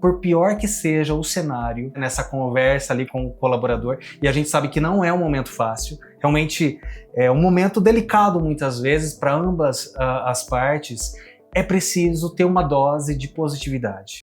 Por pior que seja o cenário nessa conversa ali com o colaborador, e a gente sabe que não é um momento fácil, realmente é um momento delicado muitas vezes para ambas as partes, é preciso ter uma dose de positividade.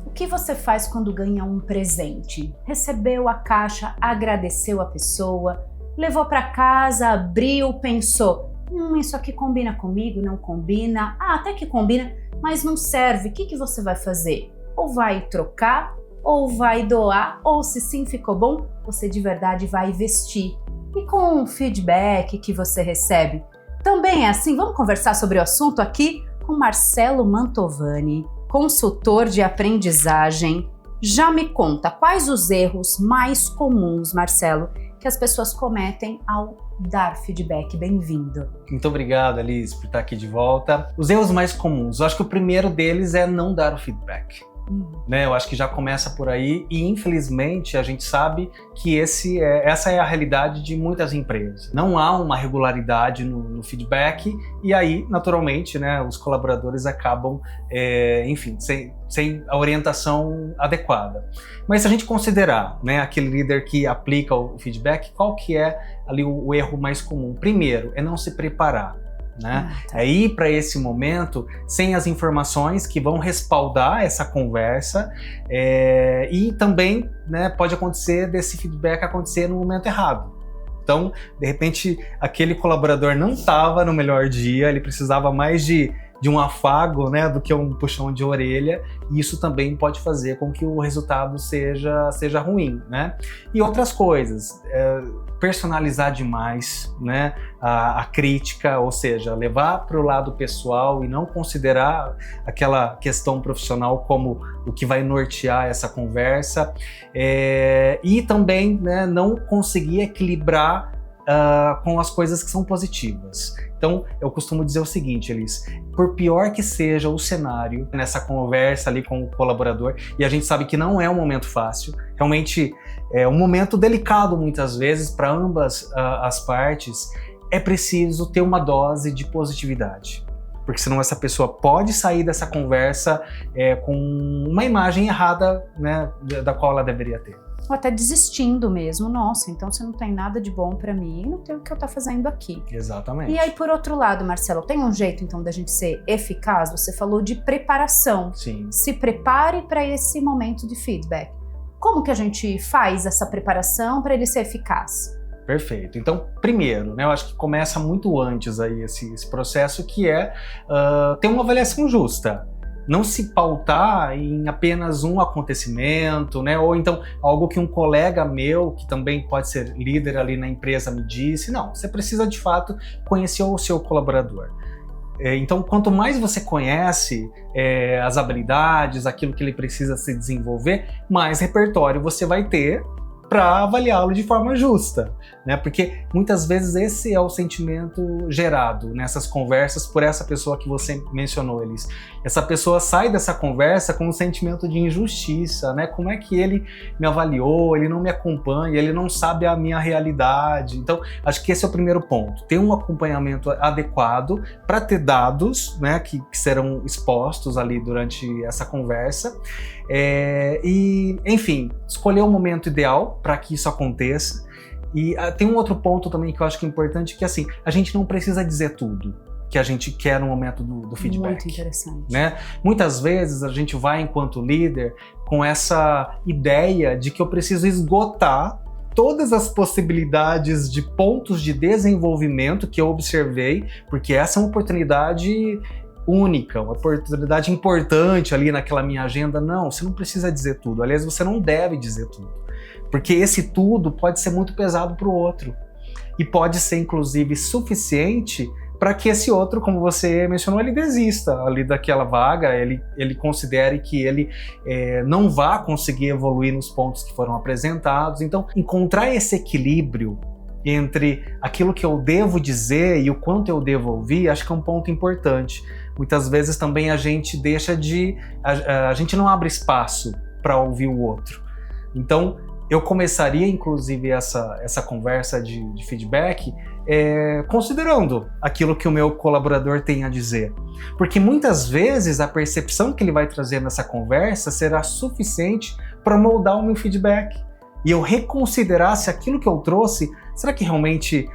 O que você faz quando ganha um presente? Recebeu a caixa, agradeceu a pessoa, levou para casa, abriu, pensou: isso aqui combina comigo, não combina? Até que combina, mas não serve. O que você vai fazer? Ou vai trocar, ou vai doar, ou se sim ficou bom, você de verdade vai vestir. E com o feedback que você recebe, também é assim? Vamos conversar sobre o assunto aqui com Marcelo Mantovani, consultor de aprendizagem. Já me conta, quais os erros mais comuns, Marcelo, que as pessoas cometem ao dar feedback? Bem-vindo. Muito obrigado, Alice, por estar aqui de volta. Os erros mais comuns, eu acho que o primeiro deles é não dar o feedback. Eu acho que já começa por aí e infelizmente a gente sabe que essa é a realidade de muitas empresas. Não há uma regularidade no feedback e aí, naturalmente, os colaboradores acabam, sem a orientação adequada. Mas se a gente considerar aquele líder que aplica o feedback, qual que é ali o erro mais comum? Primeiro, é não se preparar. É ir para esse momento sem as informações que vão respaldar essa conversa e também pode acontecer desse feedback acontecer no momento errado. Então, de repente, aquele colaborador não estava no melhor dia, ele precisava mais de um afago do que um puxão de orelha, e isso também pode fazer com que o resultado seja ruim. E outras coisas, personalizar demais a crítica, ou seja, levar para o lado pessoal e não considerar aquela questão profissional como o que vai nortear essa conversa, e também não conseguir equilibrar com as coisas que são positivas. Então, eu costumo dizer o seguinte, Elis, por pior que seja o cenário nessa conversa ali com o colaborador, e a gente sabe que não é um momento fácil, realmente é um momento delicado muitas vezes para ambas as partes, é preciso ter uma dose de positividade. Porque senão essa pessoa pode sair dessa conversa com uma imagem errada da qual ela deveria ter. Ou até desistindo mesmo. Nossa, então você não tem nada de bom para mim, não tem o que eu tô fazendo aqui. Exatamente. E aí, por outro lado, Marcelo, tem um jeito então da gente ser eficaz? Você falou de preparação. Sim. Se prepare para esse momento de feedback. Como que a gente faz essa preparação para ele ser eficaz? Perfeito. Então, primeiro, eu acho que começa muito antes aí esse processo, que é ter uma avaliação justa. Não se pautar em apenas um acontecimento, ou então algo que um colega meu, que também pode ser líder ali na empresa, me disse. Não, você precisa de fato conhecer o seu colaborador. Então, quanto mais você conhece as habilidades, aquilo que ele precisa se desenvolver, mais repertório você vai ter para avaliá-lo de forma justa, Porque muitas vezes esse é o sentimento gerado nessas conversas por essa pessoa que você mencionou, Elis. Essa pessoa sai dessa conversa com um sentimento de injustiça, Como é que ele me avaliou, ele não me acompanha, ele não sabe a minha realidade. Então, acho que esse é o primeiro ponto, ter um acompanhamento adequado para ter dados, que serão expostos ali durante essa conversa. E, enfim, escolher o momento ideal para que isso aconteça. E tem um outro ponto também que eu acho que é importante, que assim, a gente não precisa dizer tudo que a gente quer no momento do feedback. Muito interessante. Muitas vezes a gente vai, enquanto líder, com essa ideia de que eu preciso esgotar todas as possibilidades de pontos de desenvolvimento que eu observei, porque essa é uma oportunidade única, uma oportunidade importante ali naquela minha agenda. Não, você não precisa dizer tudo. Aliás, você não deve dizer tudo. Porque esse tudo pode ser muito pesado para o outro. E pode ser, inclusive, suficiente para que esse outro, como você mencionou, ele desista ali daquela vaga, ele considere que ele não vá conseguir evoluir nos pontos que foram apresentados. Então, encontrar esse equilíbrio entre aquilo que eu devo dizer e o quanto eu devo ouvir, acho que é um ponto importante. Muitas vezes também a gente deixa a gente não abre espaço para ouvir o outro. Então, eu começaria, inclusive, essa conversa de feedback considerando aquilo que o meu colaborador tem a dizer. Porque muitas vezes a percepção que ele vai trazer nessa conversa será suficiente para moldar o meu feedback. E eu reconsiderar se aquilo que eu trouxe, será que realmente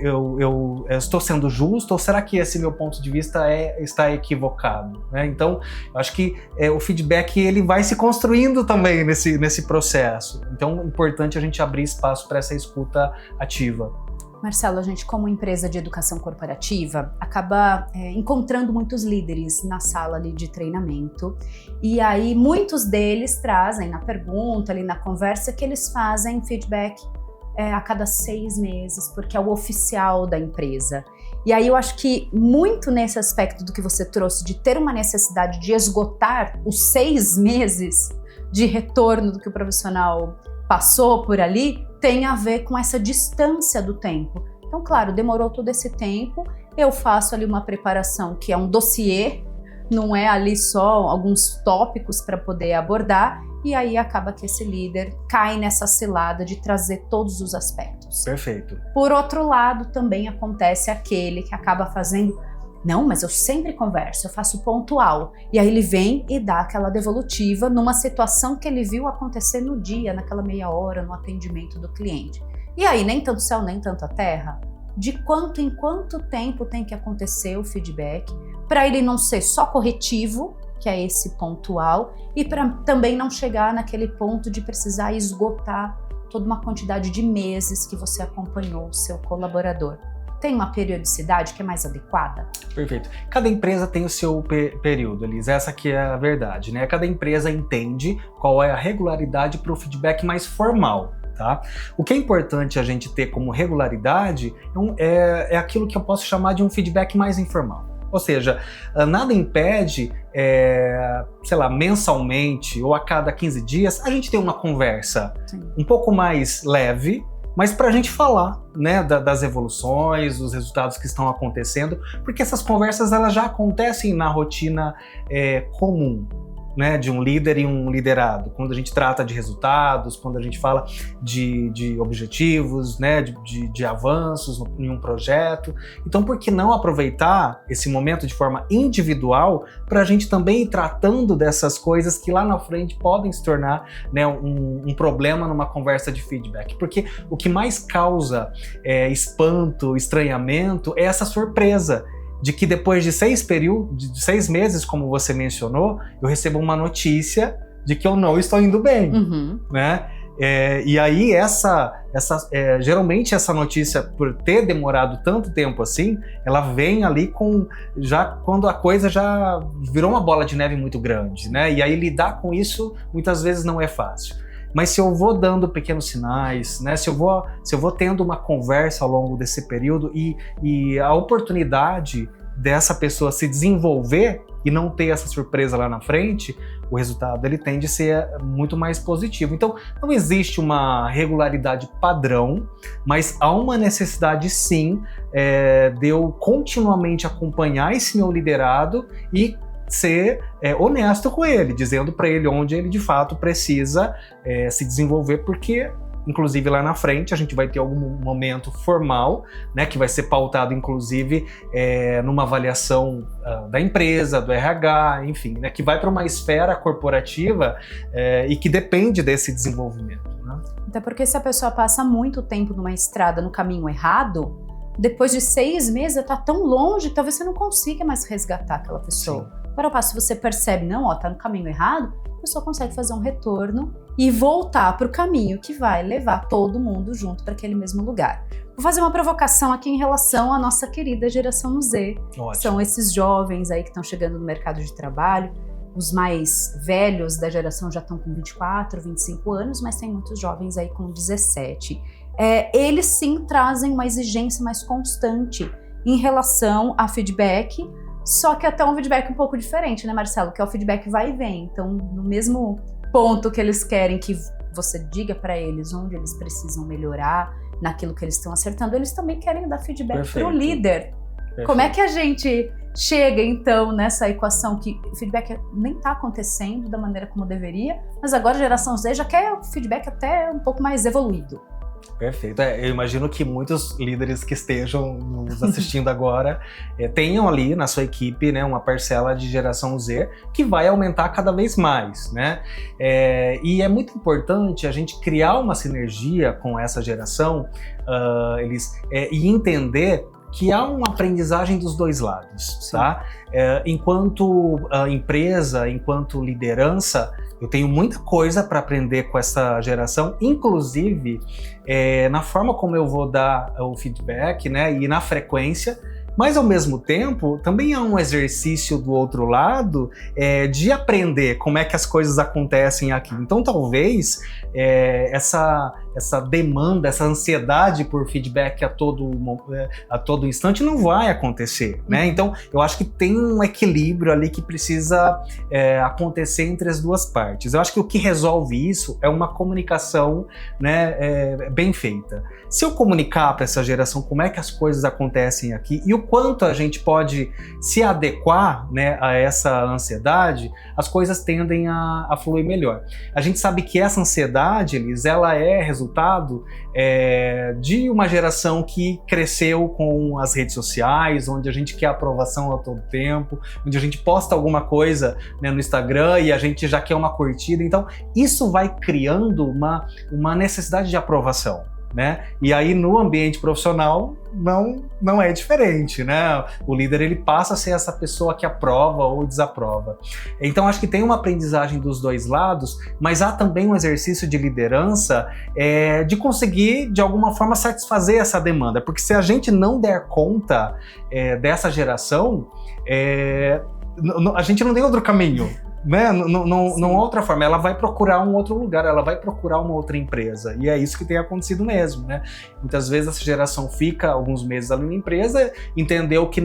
eu estou sendo justo, ou será que esse meu ponto de vista está equivocado? Né? Então, eu acho que o feedback ele vai se construindo também nesse processo. Então, é importante a gente abrir espaço para essa escuta ativa. Marcelo, a gente como empresa de educação corporativa acaba encontrando muitos líderes na sala ali de treinamento, e aí muitos deles trazem na pergunta, ali na conversa, que eles fazem feedback a cada 6 meses, porque é o oficial da empresa. E aí eu acho que muito nesse aspecto do que você trouxe, de ter uma necessidade de esgotar os 6 meses de retorno do que o profissional passou por ali, tem a ver com essa distância do tempo. Então, claro, demorou todo esse tempo, eu faço ali uma preparação que é um dossiê, não é ali só alguns tópicos para poder abordar, e aí acaba que esse líder cai nessa cilada de trazer todos os aspectos. Perfeito. Por outro lado, também acontece aquele que acaba fazendo, não, mas eu sempre converso, eu faço pontual. E aí ele vem e dá aquela devolutiva numa situação que ele viu acontecer no dia, naquela meia hora, no atendimento do cliente. E aí nem tanto céu, nem tanto a terra. De quanto em quanto tempo tem que acontecer o feedback, para ele não ser só corretivo, que é esse pontual, e para também não chegar naquele ponto de precisar esgotar toda uma quantidade de meses que você acompanhou o seu colaborador. Tem uma periodicidade que é mais adequada? Perfeito. Cada empresa tem o seu período, Elis. Essa que é a verdade, né? Cada empresa entende qual é a regularidade para o feedback mais formal, tá? O que é importante a gente ter como regularidade é aquilo que eu posso chamar de um feedback mais informal. Ou seja, nada impede, sei lá, mensalmente ou a cada 15 dias, a gente ter uma conversa um pouco mais leve, mas para a gente falar, né, das evoluções, dos resultados que estão acontecendo, porque essas conversas elas já acontecem na rotina comum, né, de um líder e um liderado, quando a gente trata de resultados, quando a gente fala de objetivos, né, de avanços em um projeto. Então, por que não aproveitar esse momento de forma individual para a gente também ir tratando dessas coisas que lá na frente podem se tornar, né, um problema numa conversa de feedback? Porque o que mais causa espanto, estranhamento, é essa surpresa de que depois de 6 meses, como você mencionou, eu recebo uma notícia de que eu não estou indo bem, né? E aí geralmente essa notícia, por ter demorado tanto tempo assim, ela vem ali quando a coisa já virou uma bola de neve muito grande, né? E aí lidar com isso muitas vezes não é fácil. Mas se eu vou dando pequenos sinais, né? Se eu vou tendo uma conversa ao longo desse período e a oportunidade dessa pessoa se desenvolver e não ter essa surpresa lá na frente, o resultado ele tende a ser muito mais positivo. Então, não existe uma regularidade padrão, mas há uma necessidade sim de eu continuamente acompanhar esse meu liderado e ser honesto com ele, dizendo para ele onde ele de fato precisa se desenvolver, porque inclusive lá na frente a gente vai ter algum momento formal, né, que vai ser pautado inclusive numa avaliação da empresa, do RH, enfim, né, que vai para uma esfera corporativa e que depende desse desenvolvimento, né? Até porque se a pessoa passa muito tempo numa estrada no caminho errado, depois de 6 meses está tão longe que talvez você não consiga mais resgatar aquela pessoa. Sim. Para se você percebe, não, tá no caminho errado, a pessoa consegue fazer um retorno e voltar para o caminho que vai levar todo mundo junto para aquele mesmo lugar. Vou fazer uma provocação aqui em relação à nossa querida geração Z. Ótimo. São esses jovens aí que estão chegando no mercado de trabalho. Os mais velhos da geração já estão com 24, 25 anos, mas tem muitos jovens aí com 17. Eles sim trazem uma exigência mais constante em relação a feedback, só que até um feedback um pouco diferente, né, Marcelo? Que é o feedback vai e vem. Então, no mesmo ponto que eles querem que você diga para eles onde eles precisam melhorar, naquilo que eles estão acertando, eles também querem dar feedback para o líder. Perfeito. Como é que a gente chega, então, nessa equação que o feedback nem está acontecendo da maneira como deveria, mas agora a geração Z já quer o feedback até um pouco mais evoluído? Perfeito. Eu imagino que muitos líderes que estejam nos assistindo agora tenham ali na sua equipe, né, uma parcela de geração Z que vai aumentar cada vez mais, né? E é muito importante a gente criar uma sinergia com essa geração e entender que há uma aprendizagem dos dois lados, tá? Enquanto empresa, enquanto liderança, eu tenho muita coisa para aprender com essa geração, inclusive na forma como eu vou dar o feedback, né, e na frequência, mas ao mesmo tempo também há um exercício do outro lado de aprender como é que as coisas acontecem aqui. Então talvez essa demanda, essa ansiedade por feedback a todo instante não vai acontecer, né? Então eu acho que tem um equilíbrio ali que precisa acontecer entre as duas partes. Eu acho que o que resolve isso é uma comunicação, né, bem feita. Se eu comunicar para essa geração como é que as coisas acontecem aqui e o quanto a gente pode se adequar, né, a essa ansiedade, as coisas tendem a fluir melhor. A gente sabe que essa ansiedade, Elis, ela é resultado de uma geração que cresceu com as redes sociais, onde a gente quer aprovação a todo tempo, onde a gente posta alguma coisa, né, no Instagram e a gente já quer uma curtida. Então, isso vai criando uma necessidade de aprovação, né? E aí no ambiente profissional não é diferente, né? O líder, ele passa a ser essa pessoa que aprova ou desaprova. Então acho que tem uma aprendizagem dos dois lados, mas há também um exercício de liderança de conseguir de alguma forma satisfazer essa demanda, porque se a gente não der conta dessa geração, a gente não tem outro caminho, né? Não há outra forma. Ela vai procurar um outro lugar, ela vai procurar uma outra empresa, e é isso que tem acontecido mesmo, né? Muitas vezes essa geração fica alguns meses ali na empresa, entendeu que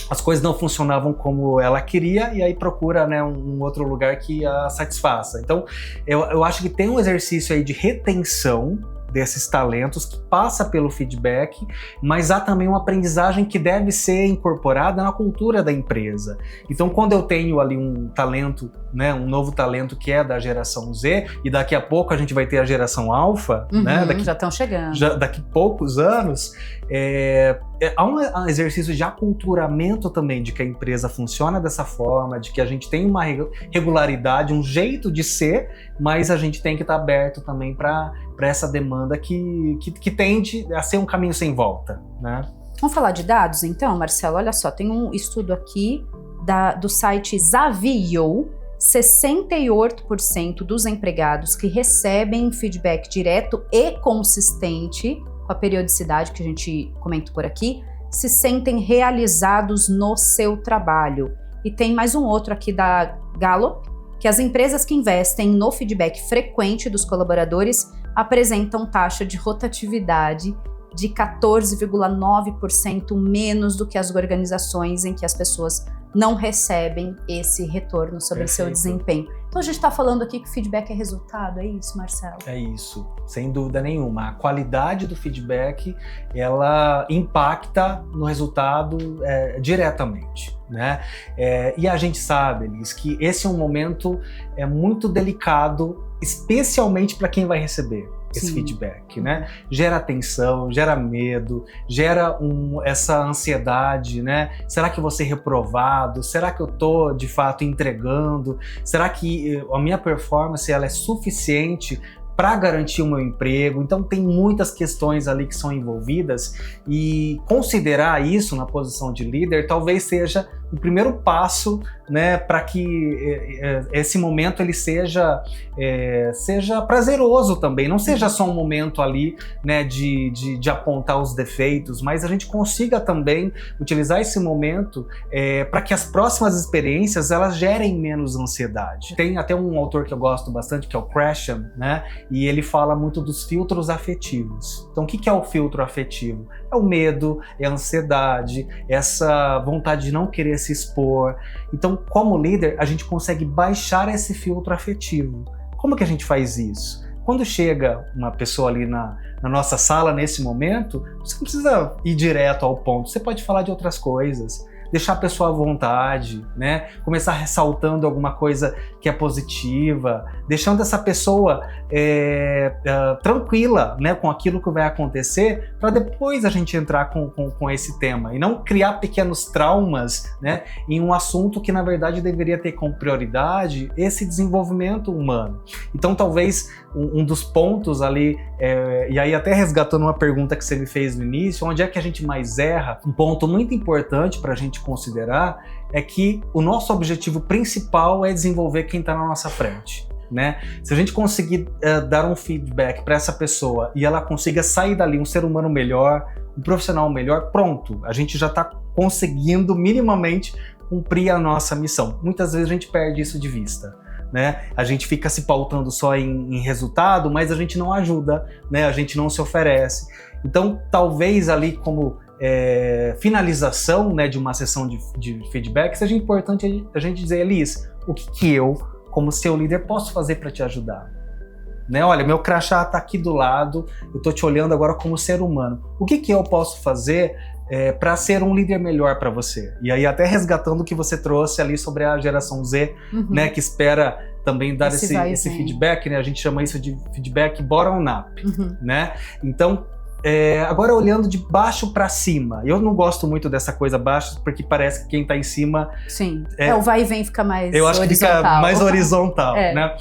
as coisas não funcionavam como ela queria, e aí procura, né, um outro lugar que a satisfaça. Então eu acho que tem um exercício aí de retenção desses talentos que passa pelo feedback, mas há também uma aprendizagem que deve ser incorporada na cultura da empresa. Então, quando eu tenho ali um talento, né, um novo talento que é da geração Z, e daqui a pouco a gente vai ter a geração Alpha, né, já estão chegando. Daqui a poucos anos, há um exercício de aculturamento também de que a empresa funciona dessa forma, de que a gente tem uma regularidade, um jeito de ser, mas a gente tem que estar aberto também para essa demanda que tende a ser um caminho sem volta, né? Vamos falar de dados então, Marcelo? Olha só, tem um estudo aqui do site Zavio. 68% dos empregados que recebem feedback direto e consistente, com a periodicidade que a gente comenta por aqui, se sentem realizados no seu trabalho. E tem mais um outro aqui da Gallup, que as empresas que investem no feedback frequente dos colaboradores apresentam taxa de rotatividade de 14,9% menos do que as organizações em que as pessoas não recebem esse retorno sobre seu desempenho. Então a gente está falando aqui que o feedback é resultado, é isso, Marcelo? É isso, sem dúvida nenhuma. A qualidade do feedback, ela impacta no resultado diretamente, né? E a gente sabe, Elis, que esse é um momento muito delicado, especialmente para quem vai receber esse feedback, né? Gera tensão, gera medo, gera essa ansiedade, né? Será que eu vou ser reprovado? Será que eu tô, de fato, entregando? Será que a minha performance ela é suficiente para garantir o meu emprego? Então tem muitas questões ali que são envolvidas, e considerar isso na posição de líder talvez seja o primeiro passo, né, para que esse momento ele seja prazeroso também, não seja só um momento ali, né, de apontar os defeitos, mas a gente consiga também utilizar esse momento para que as próximas experiências elas gerem menos ansiedade. Tem até um autor que eu gosto bastante, que é o Krashen, né, e ele fala muito dos filtros afetivos. Então o que é o filtro afetivo? É o medo, é a ansiedade, essa vontade de não querer se expor. Então, como líder, a gente consegue baixar esse filtro afetivo. Como que a gente faz isso? Quando chega uma pessoa ali na nossa sala nesse momento, você não precisa ir direto ao ponto, você pode falar de outras coisas. deixar a pessoa à vontade, né? Começar ressaltando alguma coisa que é positiva, deixando essa pessoa tranquila, né, com aquilo que vai acontecer, para depois a gente entrar com esse tema e não criar pequenos traumas, né, em um assunto que na verdade deveria ter como prioridade esse desenvolvimento humano. Então talvez um dos pontos ali, e aí até resgatando uma pergunta que você me fez no início, onde é que a gente mais erra? Um ponto muito importante para a gente considerar é que o nosso objetivo principal é desenvolver quem está na nossa frente, né? Se a gente conseguir dar um feedback para essa pessoa e ela consiga sair dali um ser humano melhor, um profissional melhor, pronto, a gente já está conseguindo minimamente cumprir a nossa missão. Muitas vezes a gente perde isso de vista, né? A gente fica se pautando só em resultado, mas a gente não ajuda, né? A gente não se oferece. Então, talvez ali como finalização, né, de uma sessão de feedback, seja importante a gente dizer, Elis, o que eu, como seu líder, posso fazer para te ajudar? Né? Olha, meu crachá está aqui do lado, eu estou te olhando agora como ser humano. O que eu posso fazer para ser um líder melhor para você? E aí até resgatando o que você trouxe ali sobre a geração Z, né, que espera também dar esse feedback, né? A gente chama isso de feedback bottom-up, né? Então, agora olhando de baixo para cima, eu não gosto muito dessa coisa baixo, porque parece que quem está em cima... Sim, o vai e vem fica mais horizontal. Eu acho que fica mais horizontal, né?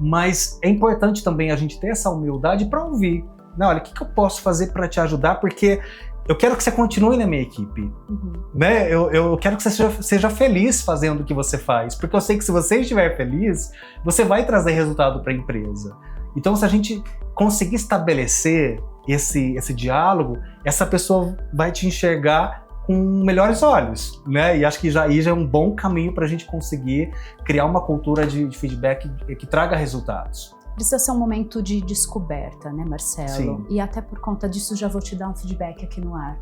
Mas é importante também a gente ter essa humildade para ouvir. Não, olha, o que eu posso fazer para te ajudar? Porque eu quero que você continue na minha equipe. Né? Eu quero que você seja feliz fazendo o que você faz, porque eu sei que se você estiver feliz, você vai trazer resultado para a empresa. Então, se a gente conseguir estabelecer esse diálogo, essa pessoa vai te enxergar com melhores olhos, né? E acho que já é um bom caminho para a gente conseguir criar uma cultura de feedback que traga resultados. Precisa ser um momento de descoberta, né, Marcelo? Sim. E até por conta disso já vou te dar um feedback aqui no ar.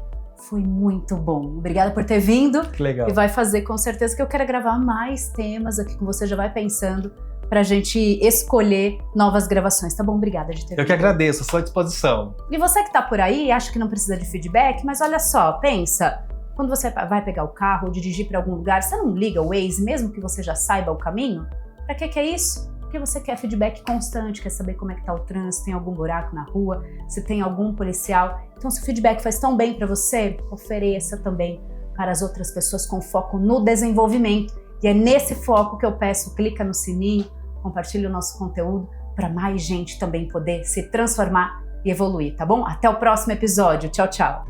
Foi muito bom. Obrigada por ter vindo. Que legal. E vai fazer com certeza que eu quero gravar mais temas aqui com você, já vai pensando pra gente escolher novas gravações, tá bom? Obrigada de ter vindo. Eu que agradeço, à sua disposição. E você que tá por aí, acha que não precisa de feedback, mas olha só, pensa, quando você vai pegar o carro ou dirigir para algum lugar, você não liga o Waze, mesmo que você já saiba o caminho? Pra que é isso? Porque você quer feedback constante, quer saber como é que tá o trânsito, tem algum buraco na rua, se tem algum policial. Então, se o feedback faz tão bem para você, ofereça também para as outras pessoas com foco no desenvolvimento. E é nesse foco que eu peço, clica no sininho, compartilhe o nosso conteúdo para mais gente também poder se transformar e evoluir, tá bom? Até o próximo episódio. Tchau, tchau!